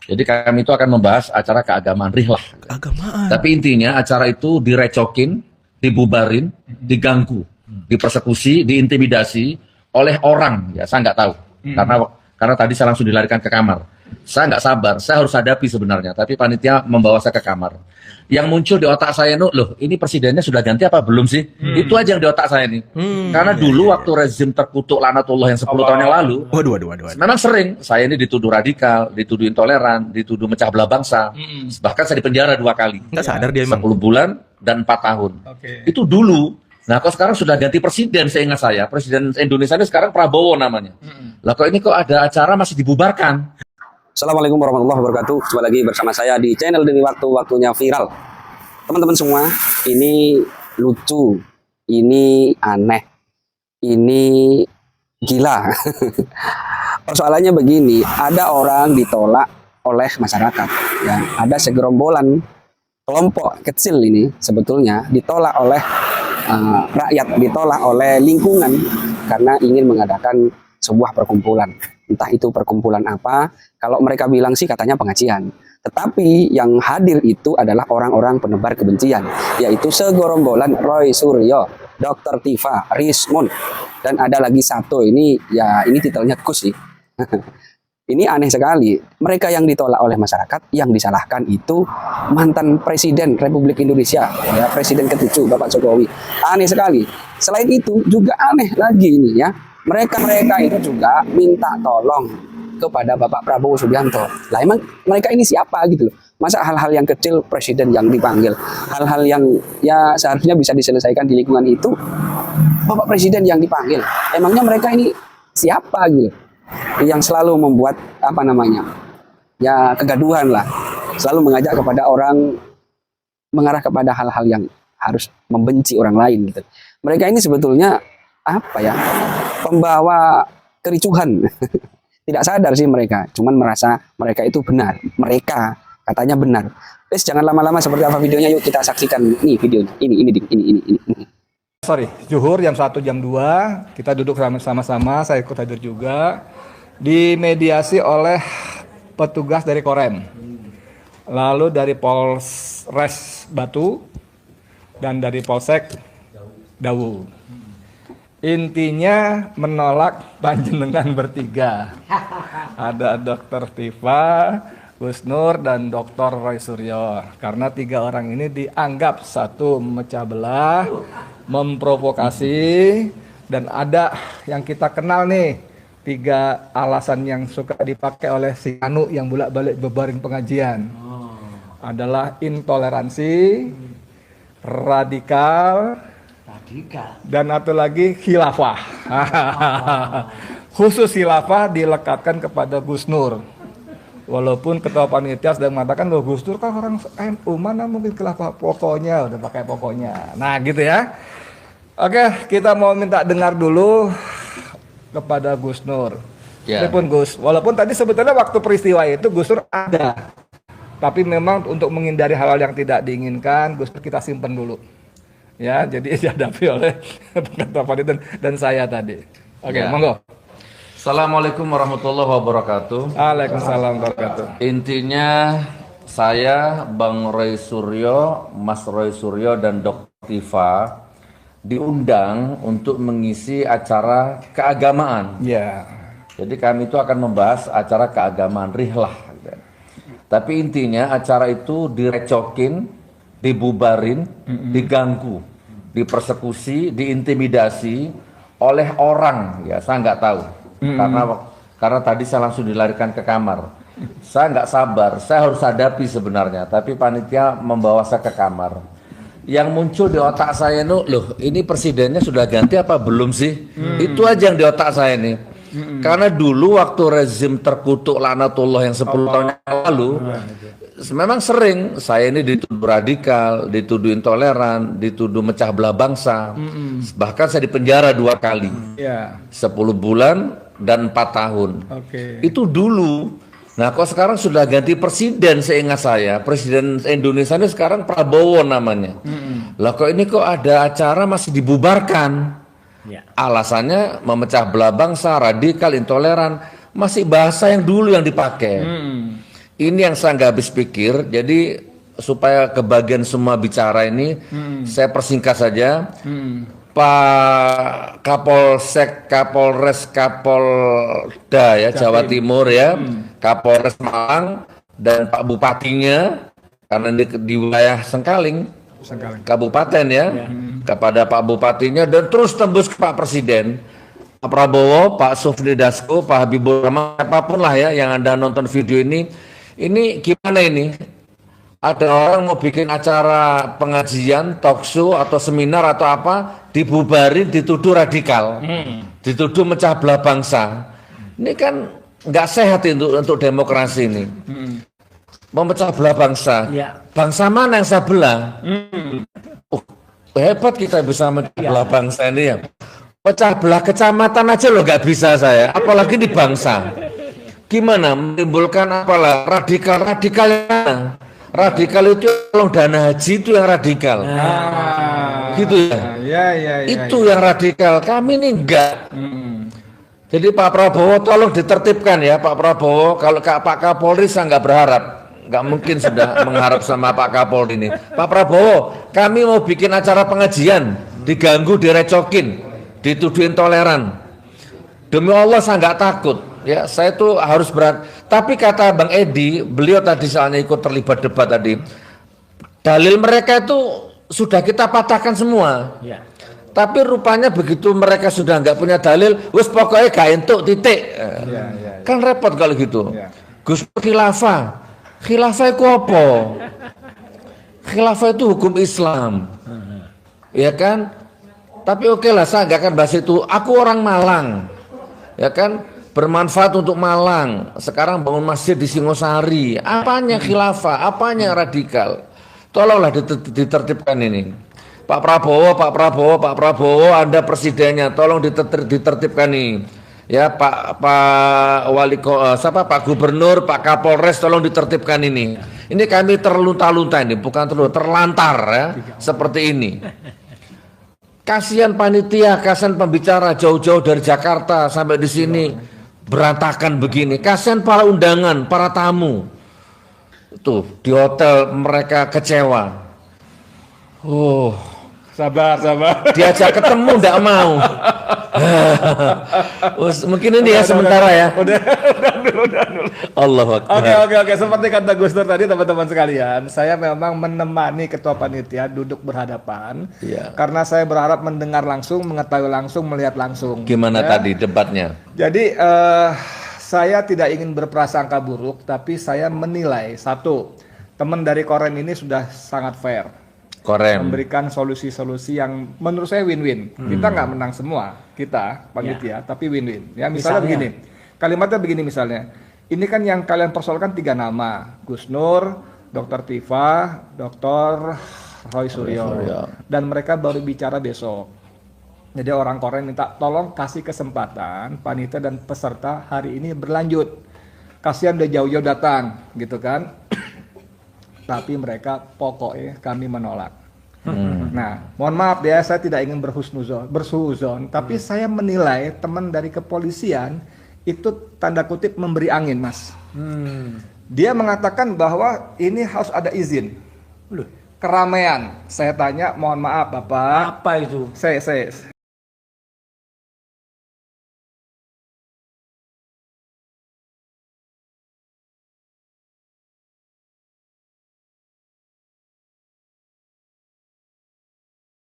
Jadi kami itu akan membahas acara keagamaan rihlah. Keagamaan. Tapi intinya acara itu direcokin, dibubarin, diganggu, dipersekusi, diintimidasi oleh orang. Ya saya nggak tahu. Karena tadi saya langsung dilarikan ke kamar. Saya nggak sabar, saya harus hadapi sebenarnya. Tapi panitia membawa saya ke kamar. Yang muncul di otak saya, loh ini presidennya sudah ganti apa belum sih? Itu aja yang di otak saya nih. Karena dulu waktu rezim terkutuk laknatullah yang 10 tahun yang lalu, Waduh. memang sering saya ini dituduh radikal, dituduh intoleran, dituduh mecah belah bangsa. Bahkan saya dipenjara 2 kali. Nggak sadar dia emang. 10 bulan dan 4 tahun. Itu dulu. Nah kok sekarang sudah ganti presiden, seingat saya. Presiden Indonesia ini sekarang Prabowo namanya. Lah kok ini kok ada acara masih dibubarkan? Assalamualaikum warahmatullahi wabarakatuh. Jumpa lagi bersama saya di channel Demi Waktu, waktunya viral. Teman-teman semua, ini lucu, ini aneh, ini gila. Persoalannya begini, ada orang ditolak oleh masyarakat. Ya, ada segerombolan kelompok kecil ini sebetulnya ditolak oleh rakyat, ditolak oleh lingkungan karena ingin mengadakan sebuah perkumpulan. Entah itu perkumpulan apa, kalau mereka bilang sih katanya pengajian. Tetapi yang hadir itu adalah orang-orang penebar kebencian, yaitu segorombolan Roy Suryo, Dr. Tifa, Rismon, dan ada lagi satu ini, ya ini titelnya Gus sih. Ini aneh sekali. Mereka yang ditolak oleh masyarakat, yang disalahkan itu mantan Presiden Republik Indonesia, ya, Presiden ke-7 Bapak Jokowi. Aneh sekali. Selain itu juga aneh lagi ini ya. Mereka itu juga minta tolong kepada Bapak Prabowo Subianto. Lah emang mereka ini siapa gitu loh. Masa hal-hal yang kecil presiden yang dipanggil, hal-hal yang ya seharusnya bisa diselesaikan di lingkungan itu Bapak Presiden yang dipanggil. Emangnya mereka ini siapa gitu. Yang selalu membuat apa namanya? Ya kegaduhan lah. Selalu mengajak kepada orang mengarah kepada hal-hal yang harus membenci orang lain gitu. Mereka ini sebetulnya apa ya? Pembawa kericuhan. Tidak sadar sih mereka, cuman merasa mereka itu benar. Mereka katanya benar. Jangan lama-lama seperti apa videonya, yuk kita saksikan nih videonya. Ini. Sorry, zuhur jam 1 jam 2 kita duduk sama-sama, saya ikut hadir juga, dimediasi oleh petugas dari Korem, lalu dari Polres Batu dan dari Polsek Dawu. Intinya menolak panjenengan bertiga. Ada Dr. Tifa, Gus Nur, dan Dr. Roy Suryo. Karena 3 orang ini dianggap satu memecah belah, memprovokasi, dan ada yang kita kenal nih 3 alasan yang suka dipakai oleh si Anu yang bolak-balik bebaring pengajian. Adalah intoleransi, radikal, dan atau lagi khilafah. Khusus khilafah dilekatkan kepada Gus Nur. Walaupun ketua panitia sedang mengatakan, loh Gus Nur kan orang NU, mana mungkin khilafah, pokoknya udah pakai pokoknya. Nah gitu ya. Oke, kita mau minta dengar dulu kepada Gus Nur. Meskipun Gus, walaupun tadi sebetulnya waktu peristiwa itu Gus Nur ada, tapi memang untuk menghindari hal-hal yang tidak diinginkan, Gus Nur kita simpen dulu. Ya, jadi dihadapi oleh ketua panitia dan saya tadi. Oke, monggo. Assalamualaikum warahmatullahi wabarakatuh. Waalaikumsalam warahmatullahi wabarakatuh. Intinya saya, Bang Roy Suryo, Mas Roy Suryo, dan Dr. Tifa diundang untuk mengisi acara keagamaan. Ya. Jadi kami itu akan membahas acara keagamaan rihlah. Tapi intinya acara itu direcokin, dibubarin, diganggu, dipersekusi, diintimidasi oleh orang. Ya saya nggak tahu. Karena tadi saya langsung dilarikan ke kamar. Saya nggak sabar, saya harus hadapi sebenarnya. Tapi panitia membawa saya ke kamar. Yang muncul di otak saya loh ini presidennya sudah ganti apa belum sih? Itu aja yang di otak saya nih. Karena dulu waktu rezim terkutuk laknatullah yang 10 tahun yang lalu, memang sering saya ini dituduh radikal, dituduh intoleran, dituduh mecah belah bangsa. Bahkan saya dipenjara 2 kali. 10 bulan dan 4 tahun. Itu dulu. Nah kok sekarang sudah ganti presiden, seingat saya Presiden Indonesia ini sekarang Prabowo namanya. Lah kok ini kok ada acara masih dibubarkan? Alasannya memecah belah bangsa, radikal, intoleran, masih bahasa yang dulu yang dipakai. Ini yang saya nggak habis pikir. Jadi supaya kebagian semua bicara ini, saya persingkat saja. Pak Kapolsek, Kapolres, Kapolda ya Jawa Timur ya, Kapolres Malang dan Pak Bupatinya, karena di wilayah Sengkaling, Kabupaten ya, kepada Pak Bupatinya dan terus tembus ke Pak Presiden, Pak Prabowo, Pak Sufmi Dasko, Pak Habibur Rahman, apapun lah ya yang Anda nonton video ini gimana ini? Ada orang mau bikin acara pengajian, talkshow atau seminar atau apa, dibubarin, dituduh radikal, dituduh mecah belah bangsa. Ini kan nggak sehat untuk demokrasi ini. Memecah belah bangsa. Bangsa mana yang saya belah? Hebat kita bisa mecah belah bangsa ini ya. Pecah belah kecamatan aja loh nggak bisa saya, apalagi di bangsa. Gimana menimbulkan apalah radikal yang radikal itu tolong dana haji itu yang radikal, gitu ya. Itu yang radikal. Kami ini enggak. Jadi Pak Prabowo tolong ditertibkan ya Pak Prabowo. Kalau Pak Kapolri saya nggak berharap, nggak mungkin sudah mengharap sama Pak Kapolri ini. Pak Prabowo, kami mau bikin acara pengajian, diganggu, direcokin, dituduh intoleran. Demi Allah saya nggak takut. Ya, saya tuh harus berat. Tapi kata Bang Edi, beliau tadi soalnya ikut terlibat debat tadi. Dalil mereka itu sudah kita patahkan semua. Tapi rupanya begitu mereka sudah nggak punya dalil, wes pokoknya gak entuk titik. Kan repot kalau gitu. Gus khilafah. Khilafah itu apa? Khilafah itu hukum Islam. Ya kan? Tapi oke lah, saya nggak akan bahas itu. Aku orang Malang. Ya kan? Bermanfaat untuk Malang. Sekarang bangun masjid di Singosari. Apanya khilafah? Apanya radikal? Tolonglah ditertibkan ini. Pak Prabowo, Anda presidennya, tolong ditertibkan nih. Ya Pak Gubernur, Pak Kapolres, tolong ditertibkan ini. Ini kami terlunta-lunta ini, bukan terlantar ya, seperti ini. Kasihan panitia, kasihan pembicara jauh-jauh dari Jakarta sampai di sini. Berantakan begini, kasihan para undangan, para tamu. Tuh di hotel mereka kecewa. Sabar. Diajak ketemu nggak mau. Mungkin ini ya sementara ya. Udah dulu. Allahu Akbar. Oke. Seperti kata Gus Nur tadi, teman-teman sekalian, saya memang menemani ketua panitia duduk berhadapan. Karena saya berharap mendengar langsung, mengetahui langsung, melihat langsung. Gimana tadi debatnya? Jadi saya tidak ingin berprasangka buruk, tapi saya menilai satu, teman dari Korem ini sudah sangat fair. Memberikan solusi-solusi yang menurut saya win-win. Kita nggak menang semua, kita panitia, tapi win-win. Ya misalnya begini, kalimatnya begini misalnya. Ini kan yang kalian persoalkan 3 nama, Gus Nur, Dr. Tifa, Dr. Roy Suryo, dan mereka baru bicara besok. Jadi orang Korem minta tolong kasih kesempatan panitia dan peserta hari ini berlanjut. Kasihan udah jauh-jauh datang, gitu kan? Tapi mereka pokoknya kami menolak. Nah, mohon maaf ya, saya tidak ingin bersuuzon, tapi saya menilai teman dari kepolisian itu tanda kutip memberi angin, Mas. Dia mengatakan bahwa ini harus ada izin. Keramaian. Saya tanya, mohon maaf Bapak. Apa itu? Saya